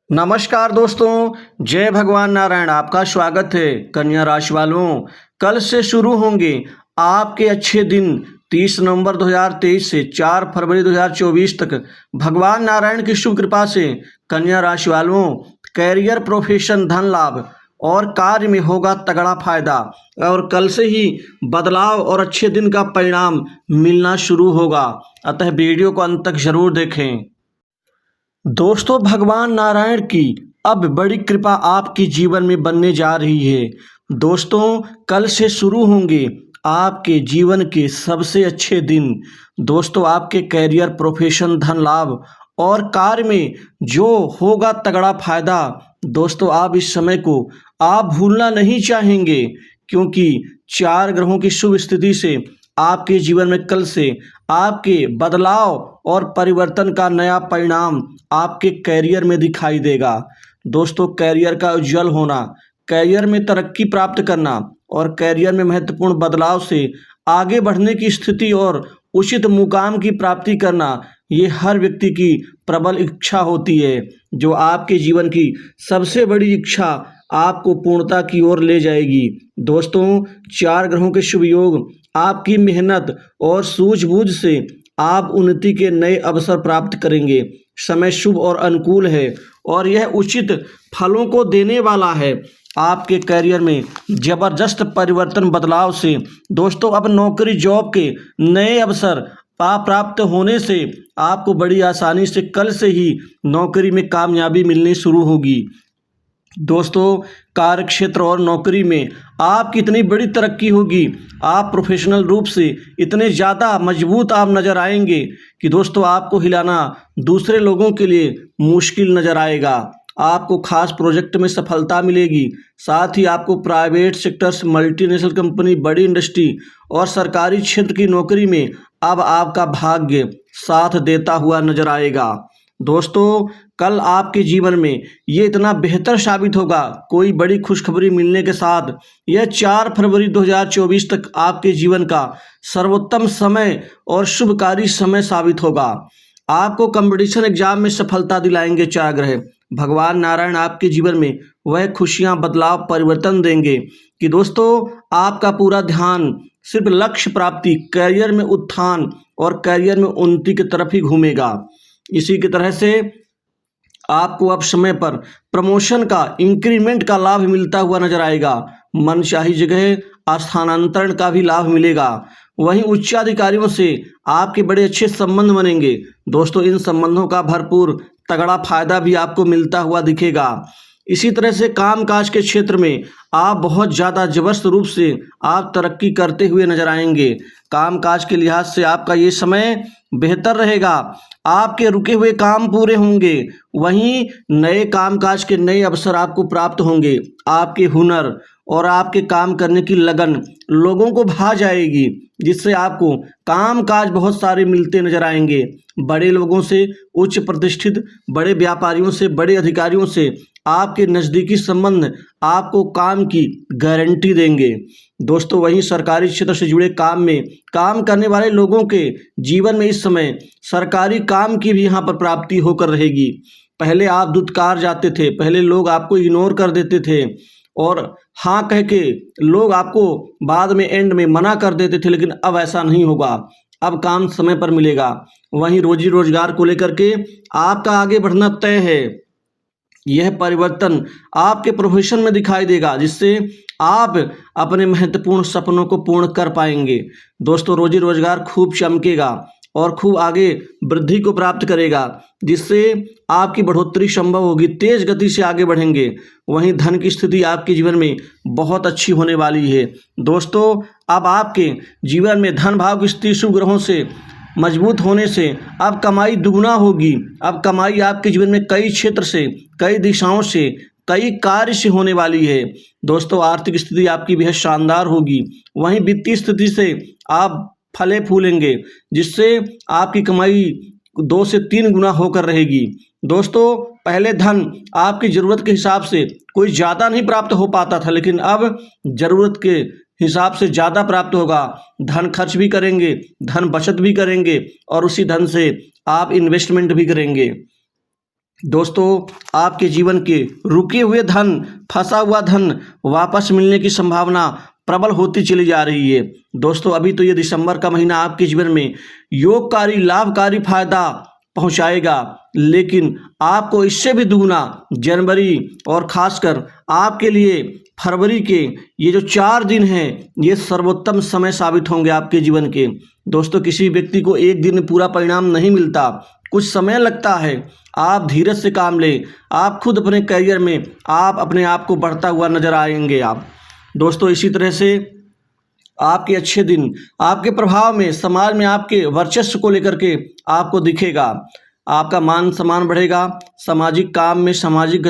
नमस्कार दोस्तों, जय भगवान नारायण। आपका स्वागत है। कन्या राशि वालों, कल से शुरू होंगे आपके अच्छे दिन। 30 नवंबर 2023 से 4 फरवरी 2024 तक भगवान नारायण की शुभ कृपा से कन्या राशि वालों कैरियर, प्रोफेशन, धन लाभ और कार्य में होगा तगड़ा फायदा। और कल से ही बदलाव और अच्छे दिन का परिणाम मिलना शुरू होगा। अतः वीडियो को अंत तक जरूर देखें। दोस्तों, भगवान नारायण की अब बड़ी कृपा आपके जीवन में बनने जा रही है। दोस्तों, कल से शुरू होंगे आपके जीवन के सबसे अच्छे दिन। दोस्तों, आपके कैरियर, प्रोफेशन, धन लाभ और कार्य में जो होगा तगड़ा फायदा। दोस्तों, आप इस समय को आप भूलना नहीं चाहेंगे, क्योंकि 4 ग्रहों की शुभ स्थिति से आपके जीवन में कल से आपके बदलाव और परिवर्तन का नया परिणाम आपके कैरियर में दिखाई देगा। दोस्तों, कैरियर का उज्जवल होना, कैरियर में तरक्की प्राप्त करना और कैरियर में महत्वपूर्ण बदलाव से आगे बढ़ने की स्थिति और उचित मुकाम की प्राप्ति करना, ये हर व्यक्ति की प्रबल इच्छा होती है, जो आपके जीवन की सबसे बड़ी इच्छा आपको पूर्णता की ओर ले जाएगी। दोस्तों, 4 ग्रहों के शुभ योग आपकी मेहनत और सूझबूझ से आप उन्नति के नए अवसर प्राप्त करेंगे। समय शुभ और अनुकूल है और यह उचित फलों को देने वाला है। आपके करियर में जबरदस्त परिवर्तन बदलाव से दोस्तों अब नौकरी, जॉब के नए अवसर प्राप्त होने से आपको बड़ी आसानी से कल से ही नौकरी में कामयाबी मिलनी शुरू होगी। दोस्तों, कार्य क्षेत्र और नौकरी में आपकी इतनी बड़ी तरक्की होगी, आप प्रोफेशनल रूप से इतने ज़्यादा मजबूत आप नज़र आएंगे कि दोस्तों आपको हिलाना दूसरे लोगों के लिए मुश्किल नज़र आएगा। आपको खास प्रोजेक्ट में सफलता मिलेगी। साथ ही आपको प्राइवेट सेक्टर्स, मल्टीनेशनल कंपनी, बड़ी इंडस्ट्री और सरकारी क्षेत्र की नौकरी में अब आपका भाग्य साथ देता हुआ नजर आएगा। दोस्तों, कल आपके जीवन में ये इतना बेहतर साबित होगा, कोई बड़ी खुशखबरी मिलने के साथ यह 4 फरवरी 2024 तक आपके जीवन का सर्वोत्तम समय और शुभकारी समय साबित होगा। आपको कंपटीशन एग्जाम में सफलता दिलाएंगे 4 ग्रह। भगवान नारायण आपके जीवन में वह खुशियां, बदलाव, परिवर्तन देंगे कि दोस्तों आपका पूरा ध्यान सिर्फ लक्ष्य प्राप्ति, कैरियर में उत्थान और कैरियर में उन्नति की तरफ ही घूमेगा। इसी की तरह से आपको अब समय पर प्रमोशन का, इंक्रीमेंट का लाभ मिलता हुआ नजर आएगा। मनचाही जगह स्थानांतरण का भी लाभ मिलेगा। वहीं उच्चाधिकारियों से आपके बड़े अच्छे संबंध बनेंगे। दोस्तों, इन संबंधों का भरपूर तगड़ा फायदा भी आपको मिलता हुआ दिखेगा। इसी तरह से कामकाज के क्षेत्र में आप बहुत ज़्यादा जबरदस्त रूप से आप तरक्की करते हुए नजर आएंगे। कामकाज के लिहाज से आपका ये समय बेहतर रहेगा। आपके रुके हुए काम पूरे होंगे। वहीं नए कामकाज के नए अवसर आपको प्राप्त होंगे। आपके हुनर और आपके काम करने की लगन लोगों को भा जाएगी, जिससे आपको काम काज बहुत सारे मिलते नजर आएंगे। बड़े लोगों से, उच्च प्रतिष्ठित बड़े व्यापारियों से, बड़े अधिकारियों से आपके नज़दीकी संबंध आपको काम की गारंटी देंगे। दोस्तों, वहीं सरकारी क्षेत्र से जुड़े काम में काम करने वाले लोगों के जीवन में इस समय सरकारी काम की भी यहाँ पर प्राप्ति होकर रहेगी। पहले आप दुत्कार जाते थे, पहले लोग आपको इग्नोर कर देते थे और हाँ कह के लोग आपको बाद में एंड में मना कर देते थे, लेकिन अब ऐसा नहीं होगा। अब काम समय पर मिलेगा। वहीं रोजी रोजगार को लेकर के आपका आगे बढ़ना तय है। यह परिवर्तन आपके प्रोफेशन में दिखाई देगा, जिससे आप अपने महत्वपूर्ण सपनों को पूर्ण कर पाएंगे। दोस्तों, रोजी रोजगार खूब चमकेगा और खूब आगे वृद्धि को प्राप्त करेगा, जिससे आपकी बढ़ोतरी संभव होगी। तेज गति से आगे बढ़ेंगे। वहीं धन की स्थिति आपके जीवन में बहुत अच्छी होने वाली है। दोस्तों, अब आपके जीवन में धन भाव की स्थिति शुभ ग्रहों से मजबूत होने से अब कमाई दुगुना होगी। अब कमाई आपके जीवन में कई क्षेत्र से, कई दिशाओं से, कई कार्य से होने वाली है। दोस्तों, आर्थिक स्थिति आपकी बेहद शानदार होगी। वहीं वित्तीय स्थिति से आप फले फूलेंगे, जिससे आपकी कमाई 2 से 3 गुना होकर रहेगी। दोस्तों, पहले धन आपकी ज़रूरत के हिसाब से कोई ज़्यादा नहीं प्राप्त हो पाता था, लेकिन अब ज़रूरत के हिसाब से ज़्यादा प्राप्त होगा। धन खर्च भी करेंगे, धन बचत भी करेंगे और उसी धन से आप इन्वेस्टमेंट भी करेंगे। दोस्तों आपके जीवन के रुके हुए धन, फंसा हुआ धन वापस मिलने की संभावना प्रबल होती चली जा रही है। दोस्तों अभी तो ये दिसंबर का महीना आपके जीवन में योगकारी लाभकारी फायदा पहुंचाएगा, लेकिन आपको इससे भी दुगना जनवरी और खासकर आपके लिए फरवरी के ये जो 4 दिन हैं ये सर्वोत्तम समय साबित होंगे आपके जीवन के। दोस्तों किसी व्यक्ति को एक दिन में पूरा परिणाम नहीं मिलता, कुछ समय लगता है। आप धीरज से काम लें, आप खुद अपने करियर में आप अपने आप को बढ़ता हुआ नजर आएंगे आप। दोस्तों इसी तरह से आपके अच्छे दिन आपके प्रभाव में समाज में आपके वर्चस्व को लेकर के आपको दिखेगा। आपका मान सम्मान बढ़ेगा, सामाजिक काम में सामाजिक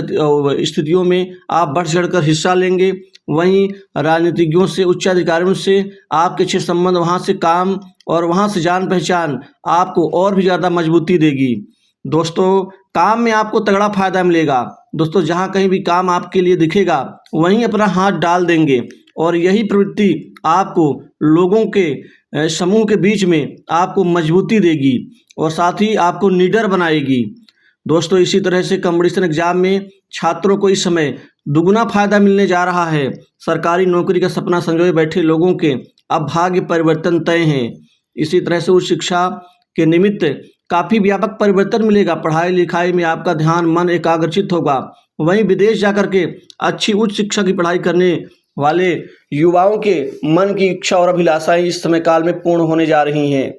स्थितियों में आप बढ़ चढ़कर हिस्सा लेंगे। वहीं राजनीतिज्ञों से उच्च अधिकारियों से आपके अच्छे संबंध, वहाँ से काम और वहाँ से जान पहचान आपको और भी ज़्यादा मजबूती देगी। दोस्तों काम में आपको तगड़ा फायदा मिलेगा। दोस्तों जहाँ कहीं भी काम आपके लिए दिखेगा वहीं अपना हाथ डाल देंगे और यही प्रवृत्ति आपको लोगों के समूह के बीच में आपको मजबूती देगी और साथ ही आपको निडर बनाएगी। दोस्तों इसी तरह से कंपटीशन एग्जाम में छात्रों को इस समय दुगना फायदा मिलने जा रहा है। सरकारी नौकरी का सपना संजोए बैठे लोगों के अब भाग्य परिवर्तन तय हैं। इसी तरह से उच्च शिक्षा के निमित्त काफ़ी व्यापक परिवर्तन मिलेगा। पढ़ाई लिखाई में आपका ध्यान मन एकाग्रचित होगा। वहीं विदेश जाकर के अच्छी उच्च शिक्षा की पढ़ाई करने वाले युवाओं के मन की इच्छा और अभिलाषाएं इस समय काल में पूर्ण होने जा रही हैं।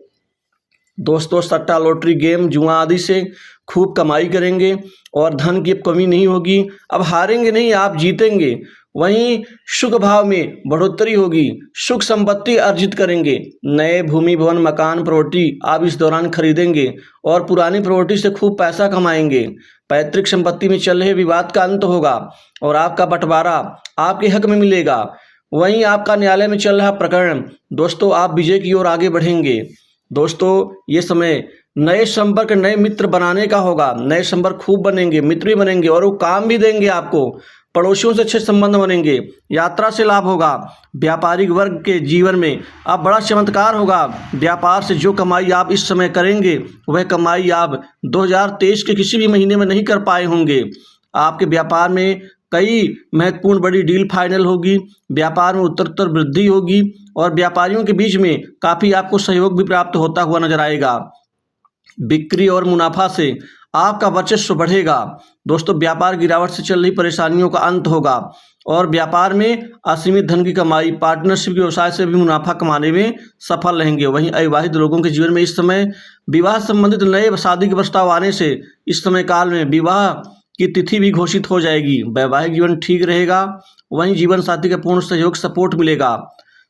दोस्तों सट्टा लॉटरी गेम जुआ आदि से खूब कमाई करेंगे और धन की कमी नहीं होगी। अब हारेंगे नहीं, आप जीतेंगे। वहीं सुख भाव में बढ़ोतरी होगी, सुख संपत्ति अर्जित करेंगे। नए भूमि भवन मकान प्रॉपर्टी आप इस दौरान खरीदेंगे और पुरानी प्रॉपर्टी से खूब पैसा कमाएंगे। पैतृक संपत्ति में चल रहे विवाद का अंत होगा और आपका बंटवारा आपके हक में मिलेगा। वहीं आपका न्यायालय में चल रहा प्रकरण दोस्तों आप विजय की ओर आगे बढ़ेंगे। दोस्तों ये समय नए संपर्क नए मित्र बनाने का होगा। नए संपर्क खूब बनेंगे, मित्र भी बनेंगे और वो काम भी देंगे आपको। पड़ोसियों से अच्छे संबंध बनेंगे, यात्रा से लाभ होगा। व्यापारिक वर्ग के जीवन में अब बड़ा चमत्कार होगा। व्यापार से जो कमाई आप इस समय करेंगे वह कमाई आप 2023 के किसी भी महीने में नहीं कर पाए होंगे। आपके व्यापार में कई महत्वपूर्ण बड़ी डील फाइनल होगी, व्यापार में उत्तरोत्तर वृद्धि होगी और व्यापारियों के बीच में काफ़ी आपको सहयोग भी प्राप्त होता हुआ नजर आएगा। बिक्री और मुनाफा से आपका वर्चस्व बढ़ेगा। दोस्तों व्यापार गिरावट से चल रही परेशानियों का अंत होगा और व्यापार में असीमित धन की कमाई, पार्टनरशिप व्यवसाय से भी मुनाफा कमाने में सफल रहेंगे। वहीं अविवाहित लोगों के जीवन में इस समय विवाह संबंधित नए शादी के प्रस्ताव आने से इस समय काल में विवाह की तिथि भी घोषित हो जाएगी। वैवाहिक जीवन ठीक रहेगा। वहीं जीवन साथी का पूर्ण सहयोग सपोर्ट मिलेगा।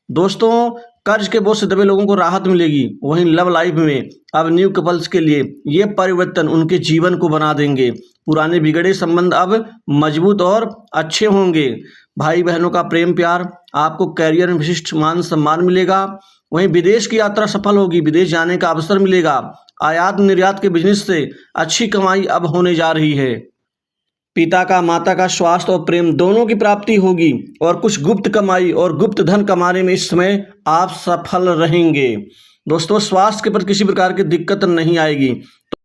दोस्तों कर्ज के बोझ से दबे लोगों को राहत मिलेगी। वहीं लव लाइफ में अब न्यू कपल्स के लिए ये परिवर्तन उनके जीवन को बना देंगे। पुराने बिगड़े संबंध अब मजबूत और अच्छे होंगे। भाई बहनों का प्रेम प्यार, आपको कैरियर में विशिष्ट मान सम्मान मिलेगा। वहीं विदेश की यात्रा सफल होगी, विदेश जाने का अवसर मिलेगा। आयात निर्यात के बिजनेस से अच्छी कमाई अब होने जा रही है। पिता का माता का स्वास्थ्य और प्रेम दोनों की प्राप्ति होगी और कुछ गुप्त कमाई और गुप्त धन कमाने में इस समय आप सफल रहेंगे। दोस्तों स्वास्थ्य के प्रति किसी प्रकार की दिक्कत नहीं आएगी।